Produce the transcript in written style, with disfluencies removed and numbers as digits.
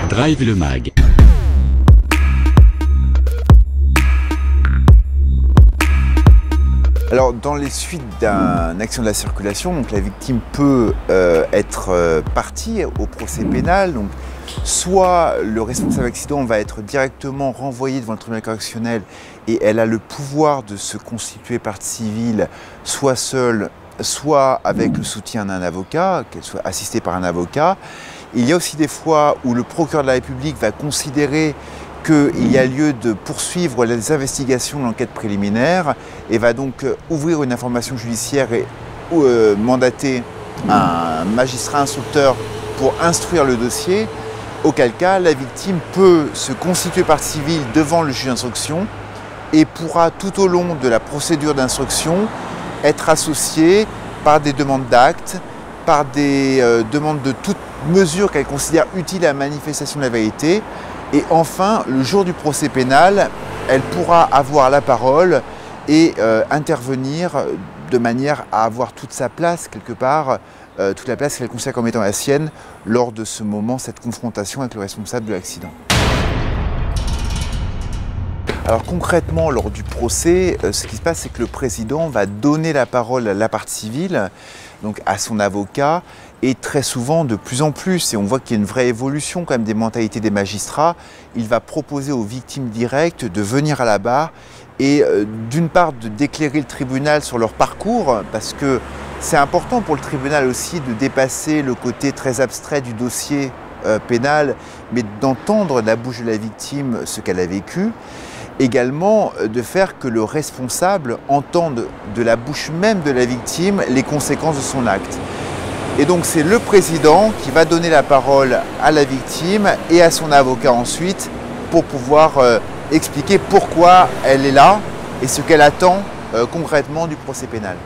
Drive le Mag. Alors, dans les suites d'un accident de la circulation, donc la victime peut être partie au procès pénal. Donc, soit le responsable d'accident va être directement renvoyé devant le tribunal correctionnel et elle a le pouvoir de se constituer partie civile, soit seule, soit avec le soutien d'un avocat, qu'elle soit assistée par un avocat. Il y a aussi des fois où le procureur de la République va considérer qu'il y a lieu de poursuivre les investigations de l'enquête préliminaire et va donc ouvrir une information judiciaire et mandater un magistrat instructeur pour instruire le dossier, auquel cas la victime peut se constituer partie civile devant le juge d'instruction et pourra tout au long de la procédure d'instruction être associée par des demandes d'actes, par des demandes de toute mesure qu'elle considère utile à la manifestation de la vérité. Et enfin, le jour du procès pénal, elle pourra avoir la parole et intervenir de manière à avoir toute sa place quelque part, toute la place qu'elle considère comme étant la sienne lors de ce moment, cette confrontation avec le responsable de l'accident. Alors concrètement, lors du procès, ce qui se passe, c'est que le président va donner la parole à la partie civile, donc à son avocat, et très souvent, de plus en plus, et on voit qu'il y a une vraie évolution quand même des mentalités des magistrats, il va proposer aux victimes directes de venir à la barre et d'une part d'éclairer le tribunal sur leur parcours, parce que c'est important pour le tribunal aussi de dépasser le côté très abstrait du dossier pénal, mais d'entendre de la bouche de la victime ce qu'elle a vécu. Également de faire que le responsable entende de la bouche même de la victime les conséquences de son acte. Et donc c'est le président qui va donner la parole à la victime et à son avocat ensuite pour pouvoir expliquer pourquoi elle est là et ce qu'elle attend concrètement du procès pénal.